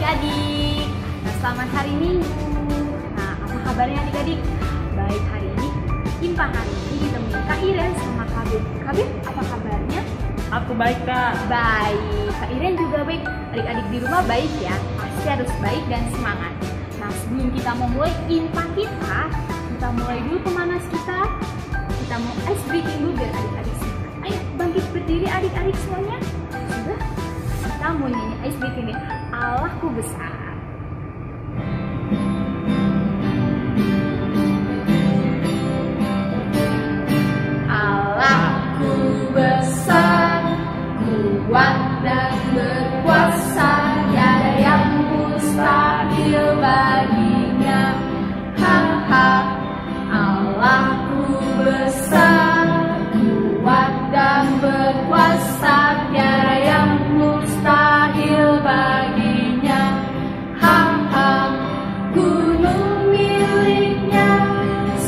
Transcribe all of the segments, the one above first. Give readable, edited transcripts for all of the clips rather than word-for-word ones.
adik-adik. Nah, selamat hari Minggu. Nah, apa kabarnya adik-adik? Baik, hari ini Impa hari ini ditemui Kak Iren sama Kak Ben. Kak Ben, apa kabarnya? Aku baik, Kak. Baik, Kak Iren juga baik. Adik-adik di rumah baik ya. Pasti harus baik dan semangat. Nah, sebelum kita memulai Impa kita mulai dulu pemanas kita. Kita mau ice breathing dulu biar adik-adik semangat. Ayo bangkit berdiri adik-adik semuanya. Sudah? Kita mau nyanyi ice breathing nih. Allahku besar. Allahku besar, kuat dan berkuasa, tiada yang mustahil baginya. Ha ha. Allahku besar, kuat dan berkuasa, tiada yang mustahil baginya. Ha ha. Gunung miliknya,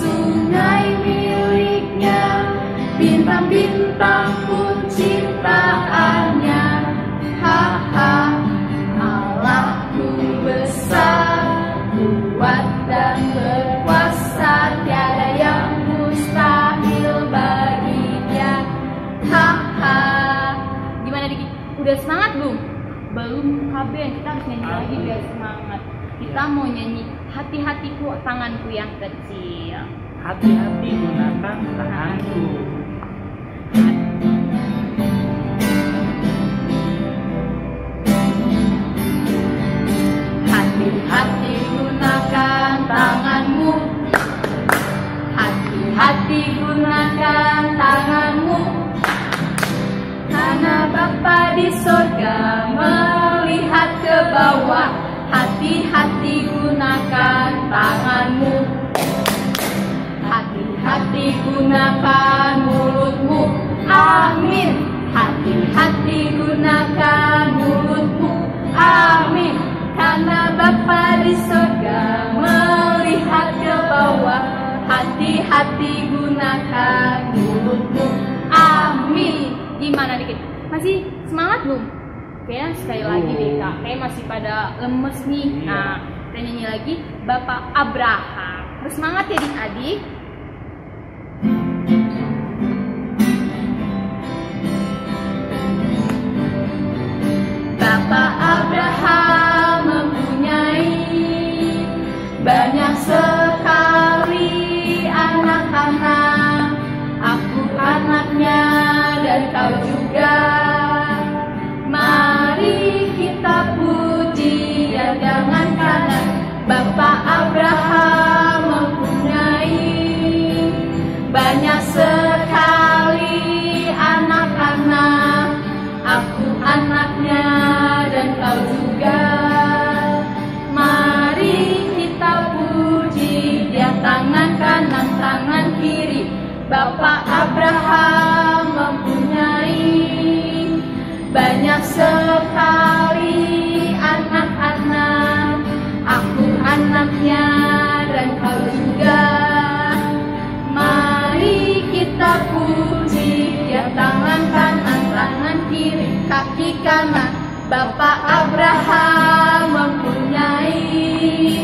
sungai miliknya, bintang-bintang pun ciptaannya. Ha ha. Allahku besar, kuat dan berkuasa, tiada yang mustahil baginya. Ha ha. Gimana Diki? Udah semangat belum? Belum kabeh, kita harus nyanyi lagi biar semangat. Kita mau nyanyi hati-hatiku tanganku yang kecil. Hati-hati gunakan tanganku. Hati-hati gunakan tanganmu. Hati-hati gunakan tanganmu. Karena Bapa di sorga melihat ke bawah. Hati-hati gunakan tanganmu. Hati-hati gunakan mulutmu. Amin. Hati-hati gunakan mulutmu. Amin. Karena Bapa di surga melihat ke bawah. Hati-hati gunakan mulutmu. Amin. Gimana dikit? Masih semangat belum? Kayaknya sekali lagi deh Kak. Kayak masih pada lemes nih. Nah, kita nyanyi lagi Bapak Abraham. Harus semangat ya adik-adik. Bapak Abraham mempunyai banyak sekali anak-anak. Aku anaknya dan kau juga. Mari kita puji ya jangan karena Bapak Abraham mempunyai banyak sekali anak-anak. Aku anaknya dan kau juga. Mari kita puji dia tangan kanan tangan kiri. Bapak Abraham mempunyai banyak sekali anak-anak. Aku anaknya dan kau juga. Mari kita puji dia tangan kanan tangan kiri kaki kanan. Bapak Abraham mempunyai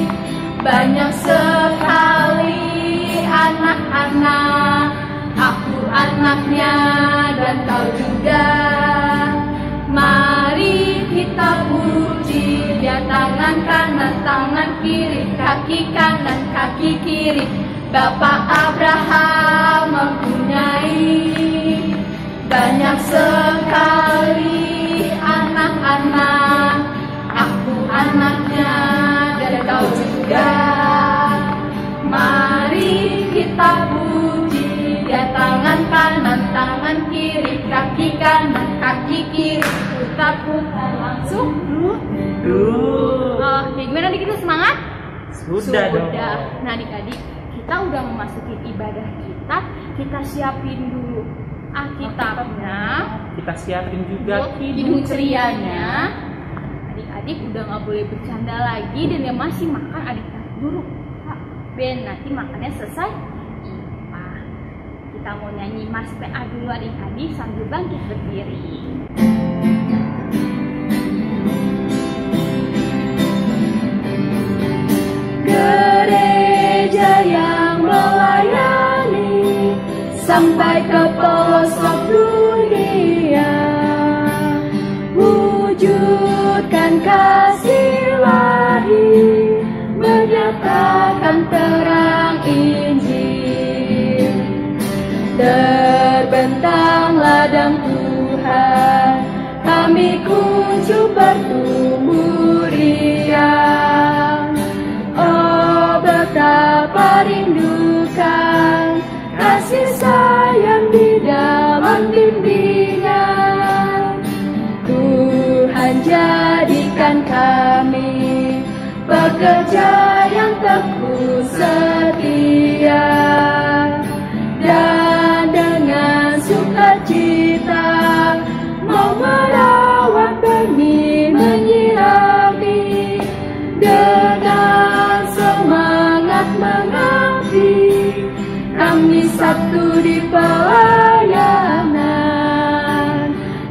banyak sekali anak-anak. Aku anaknya dan kau juga. Mari kita puji dia tangan kanan tangan kiri kaki kanan kaki kiri. Bapak Abraham mempunyai banyak sekali anak-anak. Aku anaknya dan kau juga. Mari kita puji dia tangan kanan tangan kiri kaki kanan kaki kiri. Putar-putar langsung Oke, gimana adik kita semangat? Sudah dong. Nah adik-adik, kita udah memasuki ibadah kita. Kita siapin dulu Alkitabnya. Kita siapin juga hidung cerianya. Adik-adik udah gak boleh bercanda lagi. Dan yang masih makan adik-adik dulu Kak Ben, nanti makannya selesai Impa. Kita mau nyanyi Mas PA dulu adik-adik sambil bangkit berdiri. sampai ke pelosok dunia. Wujudkan kasih ilahi, menyatakan terang Injil. Terbentang ladang Tuhan, kami kunjung bertumbuh riang. Oh, betapa rindukan kasih sayang di dalam bimbingan. Tuhan jadikan kami pekerja yang teguh setia, dan dengan sukacita mau merawat benih menyirami, dengan semangat mengabdi kami satu di pelayanan,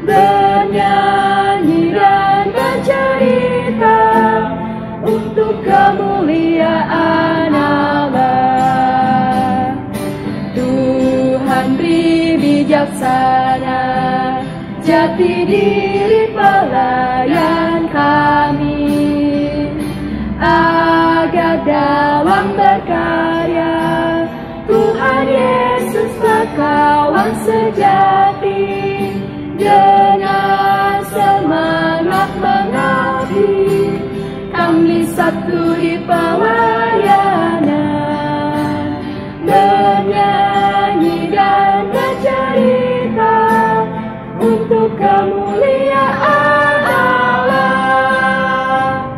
bernyanyi dan bercerita untuk kemuliaan Allah. Tuhan beri bijaksana jati diri pelayan kami, agar dalam berkarya Tuhan Yesus berkawan sejati, dengan semangat mengabdi kami satu di pelayanan, bernyanyi dan bercerita untuk kemuliaan Allah.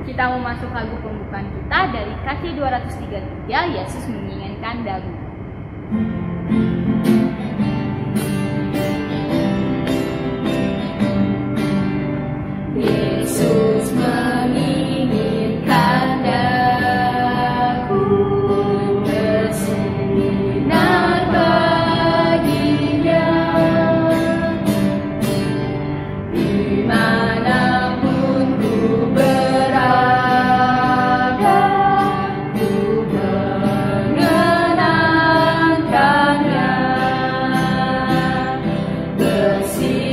Kita mau masuk lagu pembukaan kita dari KC 233, Yesus menginginkan dagu. Yesus menginginkan daku bersinar baginya, dimanapun ku berada, ku mengenangkannya. Bersinar,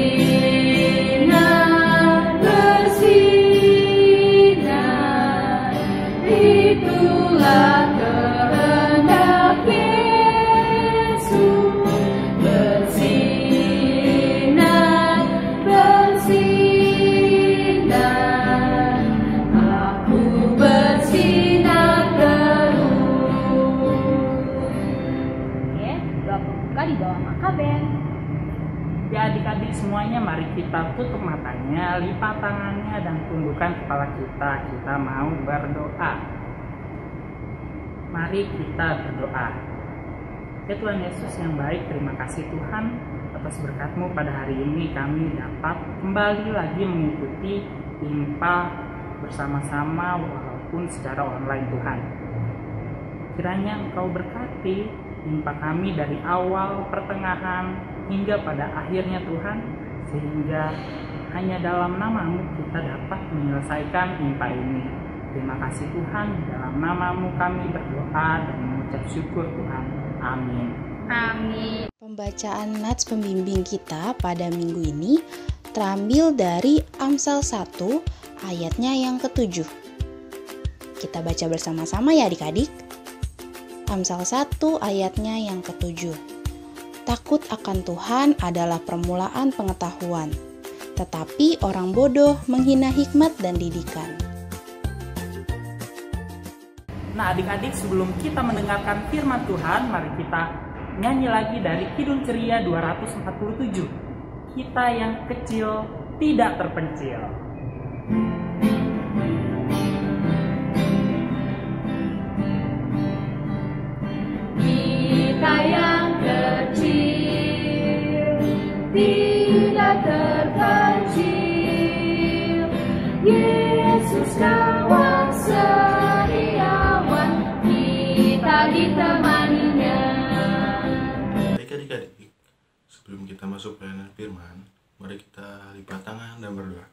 bersinar, itulah kehendak Yesus. Bersinar, bersinar, aku bersinar terus. Oke, doa pembuka di bawah Makaben. Ya adik-adik semuanya, mari kita tutup matanya, lipat tangannya, dan tundukkan kepala kita. Kita mau berdoa. Mari kita berdoa. Ya Tuhan Yesus yang baik, terima kasih Tuhan atas berkat-Mu pada hari ini kami dapat kembali lagi mengikuti IMPA bersama-sama walaupun secara online Tuhan. Kiranya Engkau berkati IMPA kami dari awal, pertengahan, hingga pada akhirnya Tuhan, sehingga hanya dalam nama-Mu kita dapat menyelesaikan IMPA ini. Terima kasih Tuhan, dalam nama-Mu kami berdoa dan mengucap syukur Tuhan. Amin. Amin. Pembacaan nats pembimbing kita pada minggu ini terambil dari Amsal 1 ayatnya yang ke-7. Kita baca bersama-sama ya adik-adik. Amsal 1 ayatnya yang ke-7. Takut akan Tuhan adalah permulaan pengetahuan, tetapi orang bodoh menghina hikmat dan didikan. Nah adik-adik, sebelum kita mendengarkan firman Tuhan, mari kita nyanyi lagi dari Kidung Ceria 247. Kita yang kecil tidak terpencil. Kita yang kecil tidak terpencil, Yesus kawan setiawan, kita ditemaninya. Baik adik-adik, sebelum kita masuk pelayanan firman, mari kita lipat tangan dan berdoa.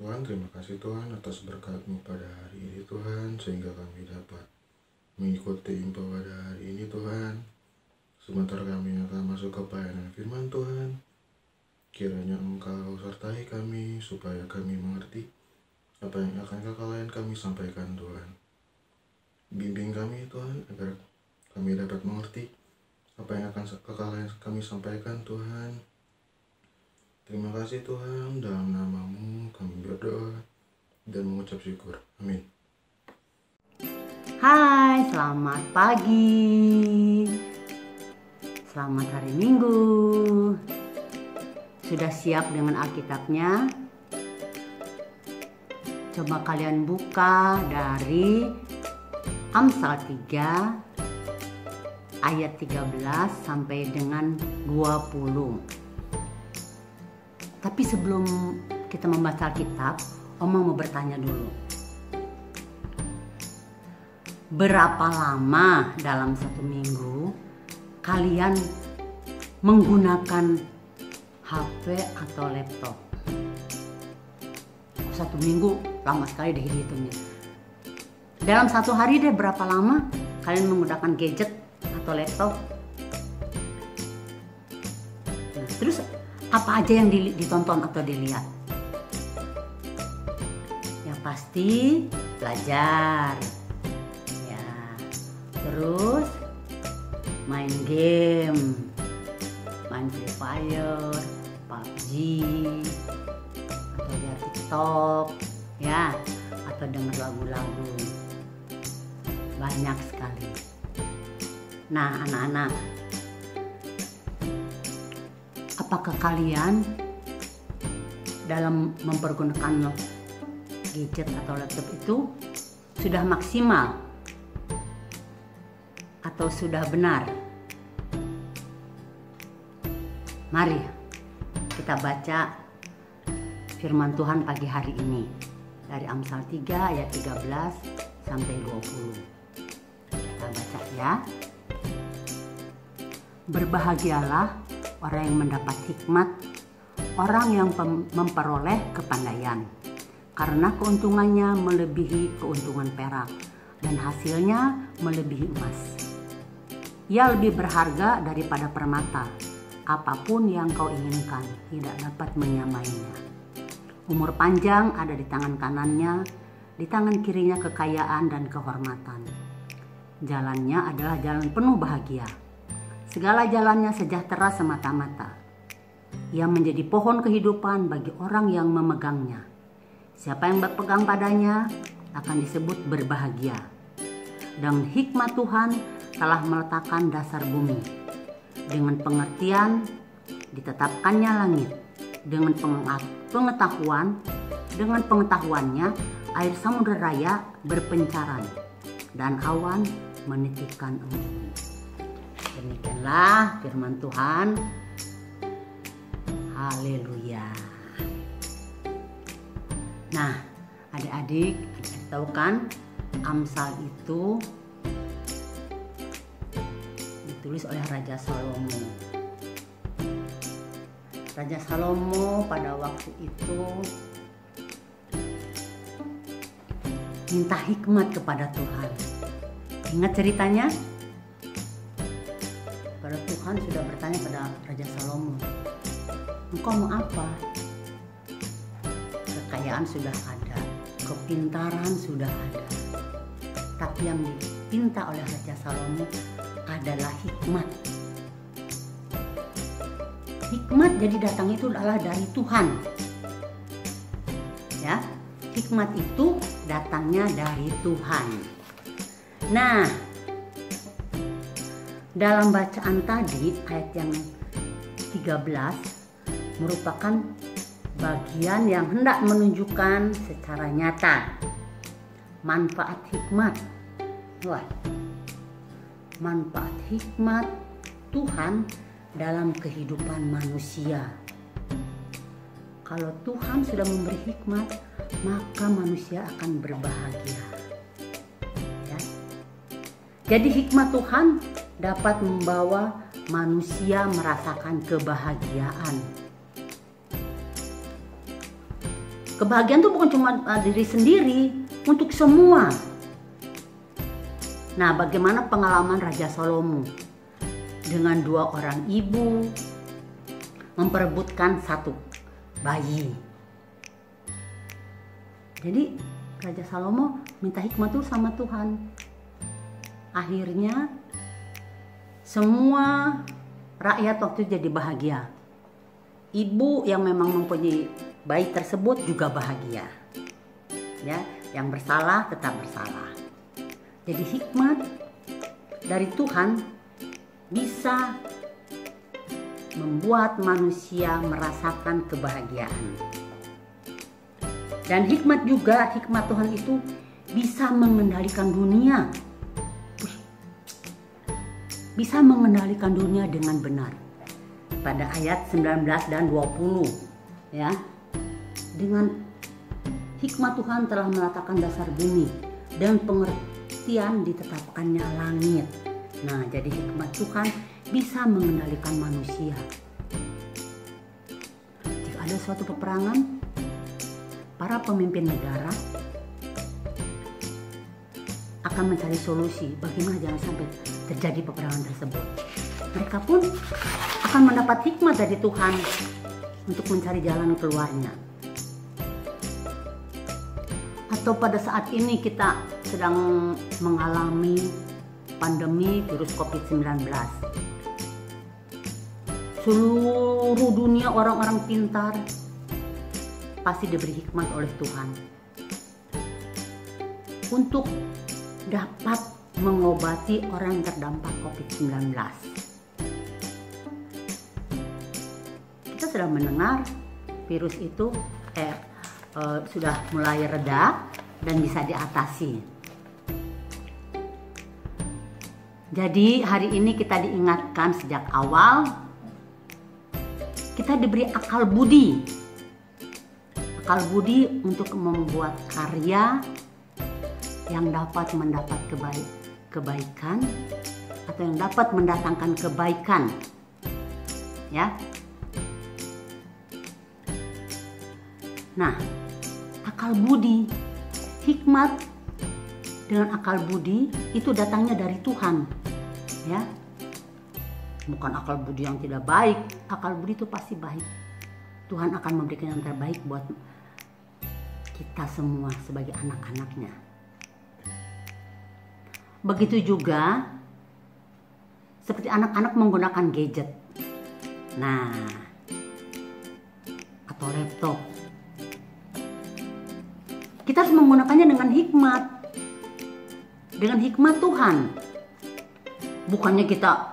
Tuhan, terima kasih Tuhan atas berkat-Mu pada hari ini Tuhan, sehingga kami dapat mengikuti info pada hari ini Tuhan. Sebentar kami akan masuk ke pelayanan firman Tuhan. Kiranya Engkau sertai kami supaya kami mengerti apa yang akan Kalian kami sampaikan Tuhan. Bimbing kami Tuhan agar kami dapat mengerti apa yang akan kami sampaikan Tuhan. Terima kasih Tuhan, dalam nama-Mu kami berdoa dan mengucap syukur. Amin. Hai, selamat pagi. Selamat hari Minggu. Sudah siap dengan Alkitabnya? Coba kalian buka dari Amsal 3 ayat 13 sampai dengan 20. Tapi sebelum kita membaca Alkitab, Oma mau bertanya dulu. Berapa lama dalam satu minggu kalian menggunakan HP atau laptop? Satu minggu lama sekali deh hitungnya. Dalam satu hari deh berapa lama kalian menggunakan gadget atau laptop? Nah, terus apa aja yang ditonton atau dilihat? Yang pasti belajar, ya. Terus main game, main Free Fire, PUBG, atau lihat TikTok, ya, atau dengar lagu-lagu. Banyak sekali. Nah, anak-anak, apakah kalian dalam mempergunakan gadget atau laptop itu sudah maksimal atau sudah benar? Mari kita baca firman Tuhan pagi hari ini dari Amsal 3 ayat 13 sampai 20. Kita baca ya. Berbahagialah orang yang mendapat hikmat, orang yang memperoleh kepandaian, karena keuntungannya melebihi keuntungan perak dan hasilnya melebihi emas. Ia lebih berharga daripada permata, apapun yang kau inginkan tidak dapat menyamainya. Umur panjang ada di tangan kanannya, di tangan kirinya kekayaan dan kehormatan. Jalannya adalah jalan penuh bahagia. Segala jalannya sejahtera semata-mata. Ia menjadi pohon kehidupan bagi orang yang memegangnya. Siapa yang berpegang padanya akan disebut berbahagia. Dan hikmat Tuhan telah meletakkan dasar bumi. Dengan pengertian ditetapkannya langit. Dengan pengetahuannya air samudera raya berpencaran dan awan menitikkan embun. Demikianlah firman Tuhan. Haleluya. Nah, adik-adik tahu kan, Amsal itu ditulis oleh Raja Salomo. Raja Salomo pada waktu itu minta hikmat kepada Tuhan. Ingat ceritanya? Pada Tuhan sudah bertanya pada Raja Salomo, engkau mau apa? Kekayaan sudah ada, kepintaran sudah ada. Tapi yang dipinta oleh Raja Salomo adalah hikmat. Hikmat jadi datang itu adalah dari Tuhan. Ya, hikmat itu datangnya dari Tuhan. Nah, dalam bacaan tadi ayat yang 13 merupakan bagian yang hendak menunjukkan secara nyata manfaat hikmat. Wah, manfaat hikmat Tuhan dalam kehidupan manusia. Kalau Tuhan sudah memberi hikmat, maka manusia akan berbahagia. Ya. Jadi hikmat Tuhan dapat membawa manusia merasakan kebahagiaan. Kebahagiaan itu bukan cuma diri sendiri, untuk semua. Nah, bagaimana pengalaman Raja Salomo dengan 2 orang ibu memperebutkan 1 bayi. Jadi Raja Salomo minta hikmat tuh sama Tuhan. Akhirnya semua rakyat waktu itu jadi bahagia. Ibu yang memang mempunyai bayi tersebut juga bahagia. Ya, yang bersalah tetap bersalah. Jadi hikmat dari Tuhan bisa membuat manusia merasakan kebahagiaan. Dan hikmat Tuhan itu bisa mengendalikan dunia. Bisa mengendalikan dunia dengan benar. Pada ayat 19 dan 20, ya. Dengan hikmat Tuhan telah meletakkan dasar bumi dan pengertian ditetapkannya langit. Nah, jadi hikmat Tuhan bisa mengendalikan manusia. Jika ada suatu peperangan, para pemimpin negara akan mencari solusi bagaimana jangan sampai terjadi peperangan tersebut. Mereka pun akan mendapat hikmat dari Tuhan untuk mencari jalan keluarnya. Atau pada saat ini kita sedang mengalami pandemi virus COVID-19. Seluruh dunia orang-orang pintar pasti diberi hikmat oleh Tuhan untuk dapat mengobati orang yang terdampak COVID-19. Kita sudah mendengar virus itu sudah mulai reda dan bisa diatasi. Jadi hari ini kita diingatkan sejak awal kita diberi akal budi. Akal budi untuk membuat karya yang dapat mendapat kebaikan atau yang dapat mendatangkan kebaikan. Ya. Nah, akal budi, hikmat dengan akal budi itu datangnya dari Tuhan. Ya. Bukan akal budi yang tidak baik, akal budi itu pasti baik. Tuhan akan memberikan yang terbaik buat kita semua sebagai anak-anaknya. Begitu juga seperti anak-anak menggunakan gadget. Nah, atau laptop. Kita harus menggunakannya dengan hikmat. Dengan hikmat Tuhan. Bukannya kita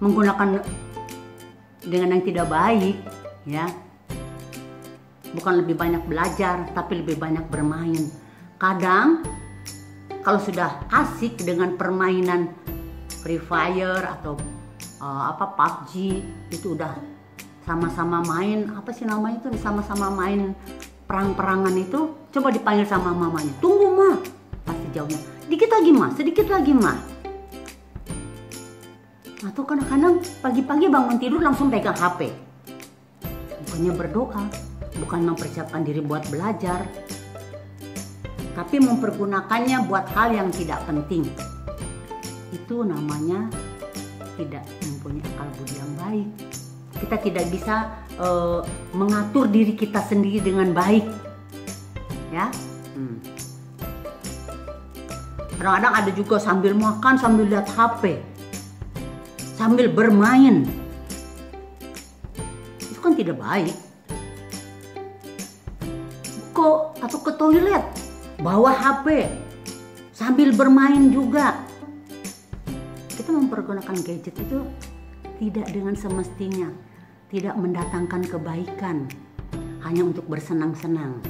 menggunakan dengan yang tidak baik, ya. Bukan lebih banyak belajar, tapi lebih banyak bermain. Kadang kalau sudah asik dengan permainan Free Fire atau PUBG, itu udah sama-sama main, apa sih namanya itu, sama-sama main perang-perangan itu, coba dipanggil sama mamanya, tunggu ma, pasti jawabnya, sedikit lagi ma. Atau kadang-kadang pagi-pagi bangun tidur langsung pegang HP. Bukannya berdoa, bukan mempersiapkan diri buat belajar, tapi mempergunakannya buat hal yang tidak penting. Itu namanya tidak mempunyai akal budi yang baik. Kita tidak bisa mengatur diri kita sendiri dengan baik, ya. Kadang-kadang ada juga sambil makan sambil lihat HP, sambil bermain. Itu kan tidak baik. Atau ke toilet bawa HP sambil bermain juga. Kita mempergunakan gadget itu tidak dengan semestinya, tidak mendatangkan kebaikan, hanya untuk bersenang-senang.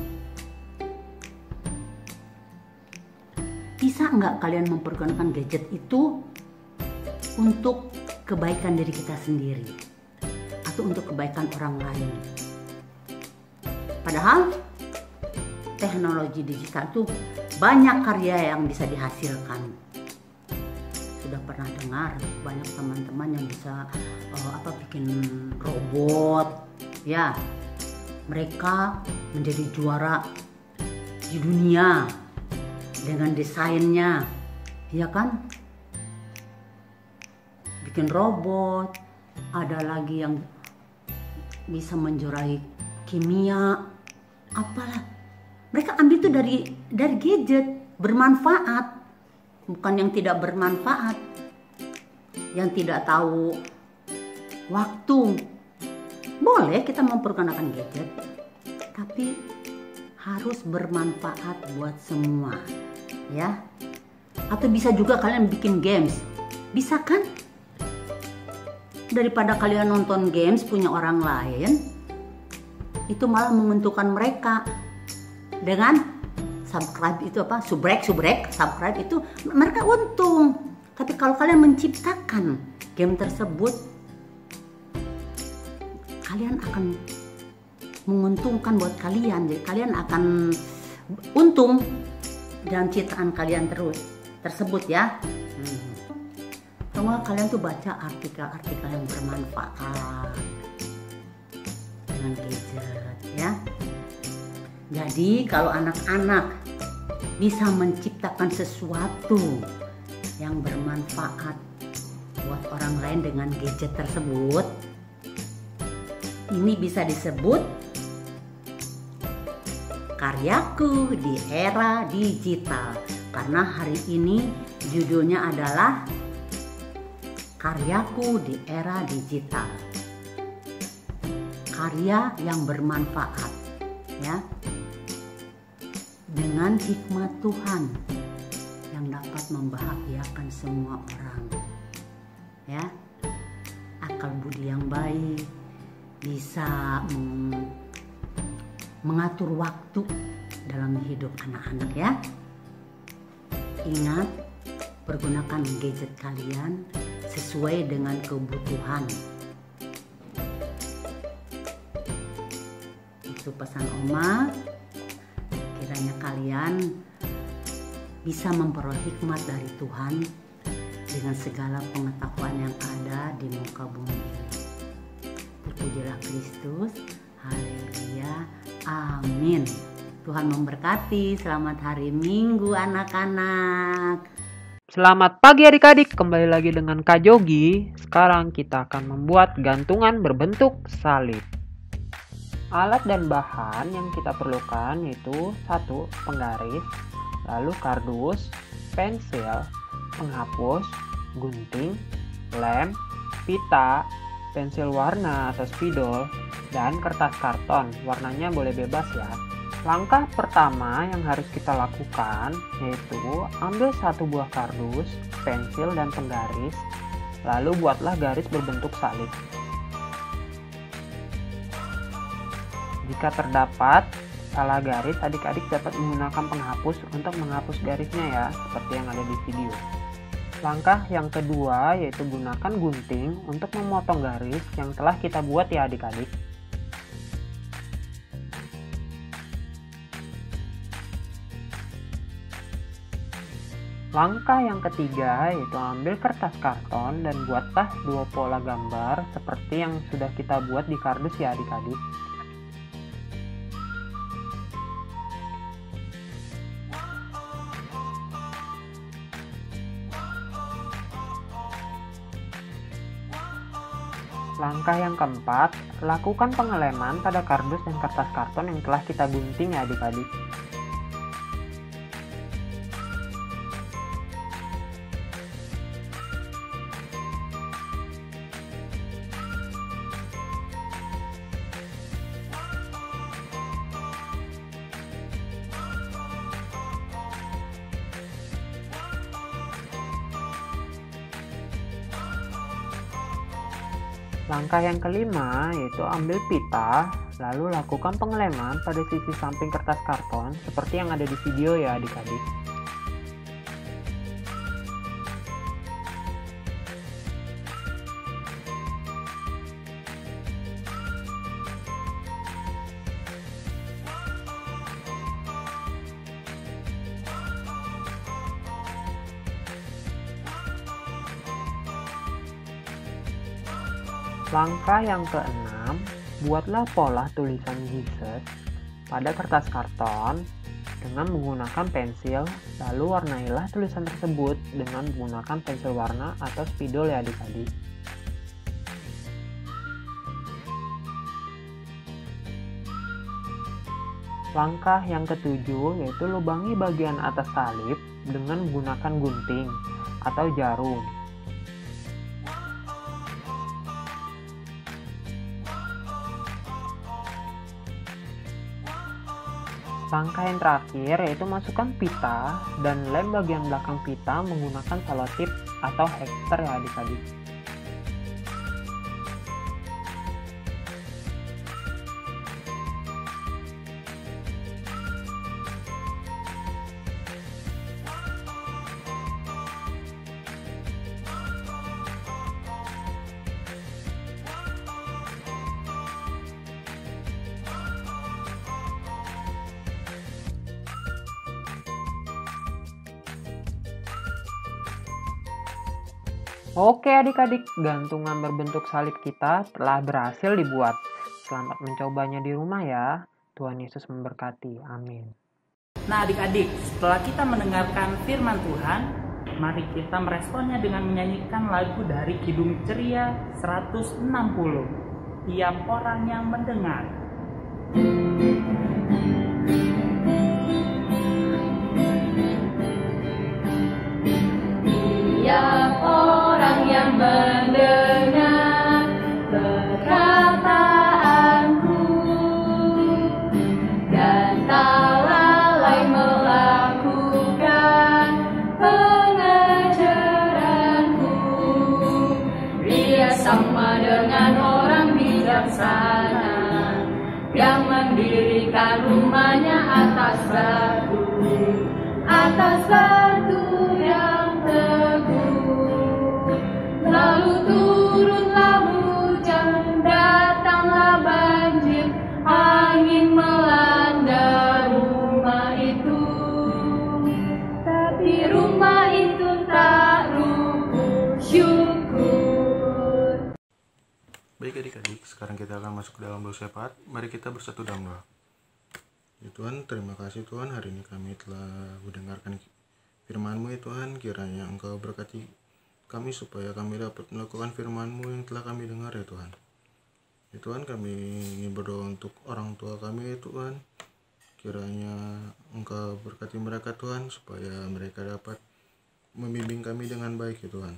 Bisa nggak kalian mempergunakan gadget itu untuk kebaikan diri kita sendiri atau untuk kebaikan orang lain? Padahal teknologi digital itu banyak karya yang bisa dihasilkan. Sudah pernah dengar banyak teman-teman yang bisa bikin robot, ya. Mereka menjadi juara di dunia dengan desainnya, Iya kan? Bikin robot, ada lagi yang bisa menjurai kimia, apalah. Mereka ambil itu dari gadget, bermanfaat, bukan yang tidak bermanfaat, yang tidak tahu waktu. Boleh kita mempergunakan gadget, tapi harus bermanfaat buat semua, ya. Atau bisa juga kalian bikin games, bisa kan? Daripada kalian nonton games punya orang lain, itu malah menguntungkan mereka. Dengan subscribe itu apa? Subscribe itu mereka untung. Tapi kalau kalian menciptakan game tersebut, kalian akan menguntungkan buat kalian. Jadi kalian akan untung dalam ciptaan kalian tersebut ya. Kalau kalian tuh baca artikel-artikel yang bermanfaat dengan gadget ya. Jadi kalau anak-anak bisa menciptakan sesuatu yang bermanfaat buat orang lain dengan gadget tersebut, ini bisa disebut karyaku di era digital. Karena hari ini judulnya adalah karyaku di era digital. Karya yang bermanfaat ya. Dengan hikmat Tuhan yang dapat membahagiakan semua orang. Ya. Akal budi yang baik, bisa mengatur waktu dalam hidup anak-anak ya. Ingat, pergunakan gadget kalian sesuai dengan kebutuhan. Itu pesan Oma. Kiranya kalian bisa memperoleh hikmat dari Tuhan dengan segala pengetahuan yang ada di muka bumi ini. Terpujilah Kristus. Haleluya. Amin. Tuhan memberkati. Selamat hari Minggu anak-anak. Selamat pagi adik-adik, kembali lagi dengan Kak Jogi. Sekarang kita akan membuat gantungan berbentuk salib. Alat dan bahan yang kita perlukan yaitu 1. Penggaris, lalu kardus, pensil, penghapus, gunting, lem, pita, pensil warna atau spidol, dan kertas karton. Warnanya boleh bebas ya. Langkah pertama yang harus kita lakukan yaitu ambil 1 buah kardus, pensil, dan penggaris, lalu buatlah garis berbentuk salib. Jika terdapat salah garis, adik-adik dapat menggunakan penghapus untuk menghapus garisnya ya, seperti yang ada di video. Langkah yang kedua yaitu gunakan gunting untuk memotong garis yang telah kita buat ya adik-adik. Langkah yang ketiga yaitu ambil kertas karton dan buatlah 2 pola gambar seperti yang sudah kita buat di kardus ya adik-adik. Langkah yang keempat, lakukan pengeleman pada kardus dan kertas karton yang telah kita gunting ya adik-adik. Langkah yang kelima yaitu ambil pita, lalu lakukan pengeleman pada sisi samping kertas karton seperti yang ada di video ya adik-adik. Langkah yang keenam, buatlah pola tulisan Jesus pada kertas karton, dengan menggunakan pensil, lalu warnailah tulisan tersebut dengan menggunakan pensil warna atau spidol ya adik-adik. Langkah yang ketujuh yaitu lubangi bagian atas salib dengan menggunakan gunting atau jarum. Langkah yang terakhir yaitu masukkan pita dan lem bagian belakang pita menggunakan selotip atau hekser ya adik-adik. Oke adik-adik, gantungan berbentuk salib kita telah berhasil dibuat. Selamat mencobanya di rumah ya. Tuhan Yesus memberkati. Amin. Nah adik-adik, setelah kita mendengarkan firman Tuhan, mari kita meresponnya dengan menyanyikan lagu dari Kidung Ceria 160. Tiap orang yang mendengar. Tiap orang yang mendengar perkataanku dan tak lalai melakukan pengajaranku, dia sama dengan orang bijaksana yang mendirikan rumahnya atas batu yang teguh. Lalu turunlah hujan, datanglah banjir, angin melanda rumah itu. Tapi rumah itu tak rubuh, syukur. Baik adik-adik, sekarang kita akan masuk ke dalam doa syafaat. Mari kita bersatu dalam doa. Ya Tuhan, terima kasih Tuhan, hari ini kami telah mendengarkan firman-Mu ya Tuhan. Kiranya Engkau berkati kami supaya kami dapat melakukan firman-Mu yang telah kami dengar ya Tuhan. Ya Tuhan, kami ingin berdoa untuk orang tua kami ya Tuhan. Kiranya Engkau berkati mereka Tuhan, supaya mereka dapat membimbing kami dengan baik ya Tuhan.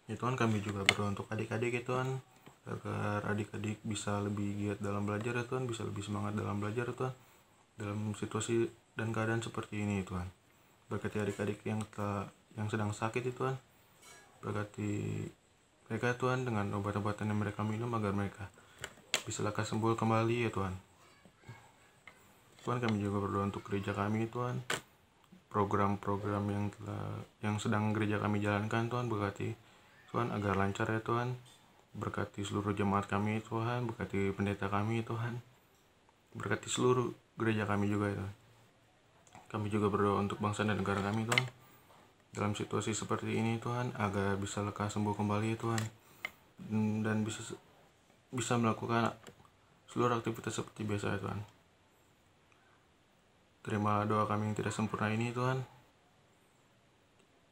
Ya Tuhan, kami juga berdoa untuk adik-adik ya Tuhan, agar adik-adik bisa lebih giat dalam belajar ya Tuhan, bisa lebih semangat dalam belajar ya Tuhan, dalam situasi dan keadaan seperti ini ya Tuhan. Berkati adik-adik yang sedang sakit ya Tuhan, berkati mereka ya Tuhan dengan obat-obatan yang mereka minum agar mereka bisa lekas sembuh kembali ya Tuhan. Tuhan, kami juga berdoa untuk gereja kami ya Tuhan, program-program yang sedang gereja kami jalankan Tuhan, berkati Tuhan agar lancar ya Tuhan. Berkati seluruh jemaat kami Tuhan, berkati pendeta kami Tuhan, berkati seluruh gereja kami juga ya Tuhan. Kami juga berdoa untuk bangsa dan negara kami Tuhan, dalam situasi seperti ini Tuhan, agar bisa lekas sembuh kembali Tuhan, dan bisa melakukan seluruh aktivitas seperti biasa ya Tuhan. Terima doa kami yang tidak sempurna ini Tuhan,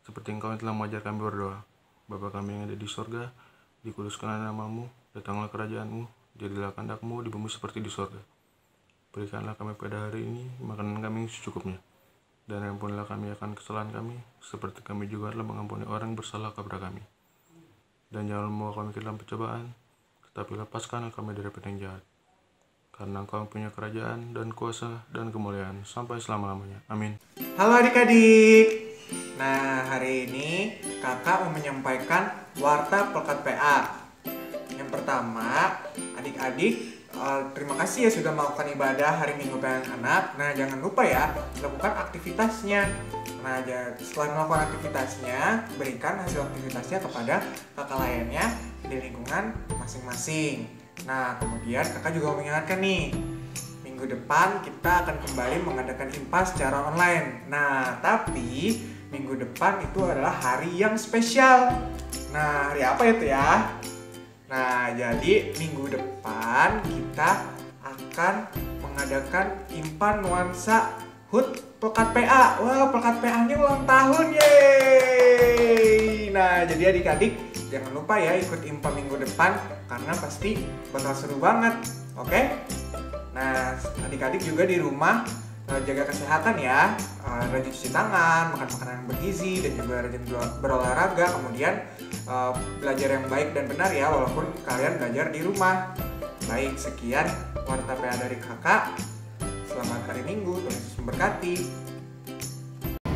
seperti Engkau yang telah mengajar kami berdoa. Bapa kami yang ada di sorga, dikuduskanlah nama-Mu, datanglah kerajaan-Mu, jadilah kehendak-Mu di bumi seperti di sorga. Berikanlah kami pada hari ini makanan kami secukupnya, dan ampunilah kami akan kesalahan kami, seperti kami juga telah mengampuni orang yang bersalah kepada kami. Dan jangan membawa kami ke dalam pencobaan, tetapi lepaskanlah kami dari yang jahat. Karena Engkau punya kerajaan dan kuasa dan kemuliaan sampai selama-lamanya. Amin. Halo adik-adik. Nah, hari ini kakak mau menyampaikan warta Pelkat PA. Yang pertama, adik-adik, terima kasih ya sudah melakukan ibadah hari Minggu Pelayanan Anak. Nah, jangan lupa ya, lakukan aktivitasnya. Nah, setelah melakukan aktivitasnya, berikan hasil aktivitasnya kepada kakak lainnya di lingkungan masing-masing. Nah, kemudian kakak juga mengingatkan nih, minggu depan kita akan kembali mengadakan IMPA secara online. Nah, tapi minggu depan itu adalah hari yang spesial. Nah, hari apa itu ya? Nah, jadi minggu depan kita akan mengadakan Impa Nuansa HUT Pekat PA. Wah, Pekat PA-nya ulang tahun, yeay! Nah, jadi adik-adik jangan lupa ya ikut Impa minggu depan karena pasti bakal seru banget, oke? Nah, adik-adik juga di rumah jaga kesehatan ya, rajin cuci tangan, makan makanan yang bergizi, dan juga rajin berolahraga, kemudian belajar yang baik dan benar ya, walaupun kalian belajar di rumah. Baik, sekian Warta PA dari kakak. Selamat hari Minggu, Tuhan Yesus memberkati.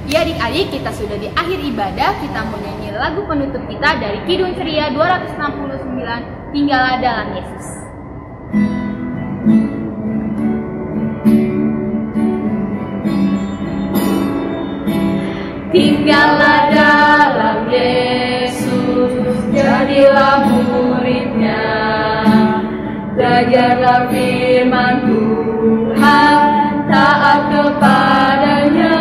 Ya adik-adik, kita sudah di akhir ibadah. Kita mau nyanyi lagu penutup kita dari Kidung Ceria 269, Tinggallah Dalam Yesus. Tinggallah dalam Yesus, jadilah muridnya. Belajarlah firman Tuhan, taat kepadanya.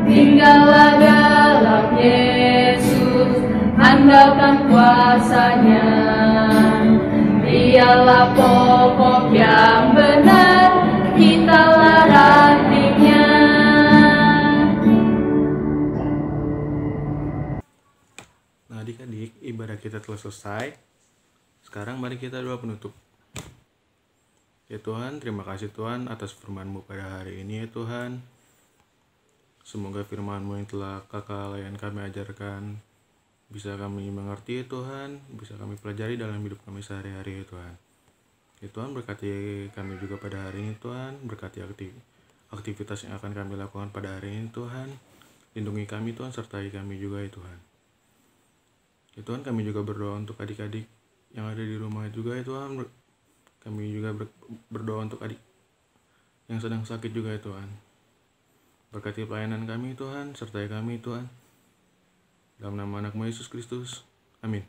Tinggallah dalam Yesus, andalkan kuasanya. Dialah pokok yang benar, kitalah rantingnya. Nah adik-adik, ibadah kita telah selesai. Sekarang mari kita doa penutup. Ya Tuhan, terima kasih Tuhan atas firman-Mu pada hari ini ya Tuhan. Semoga firman-Mu yang telah kakak layan kami ajarkan bisa kami mengerti ya Tuhan, bisa kami pelajari dalam hidup kami sehari-hari ya Tuhan. Ya Tuhan, berkati kami juga pada hari ini Tuhan, berkati aktivitas yang akan kami lakukan pada hari ini Tuhan. Lindungi kami Tuhan, sertai kami juga ya Tuhan. Ya Tuhan, kami juga berdoa untuk adik-adik yang ada di rumah juga ya Tuhan. Kami juga berdoa untuk adik yang sedang sakit juga ya Tuhan. Berkati pelayanan kami Tuhan, sertai kami Tuhan. Dalam nama anak-Mu Yesus Kristus. Amin.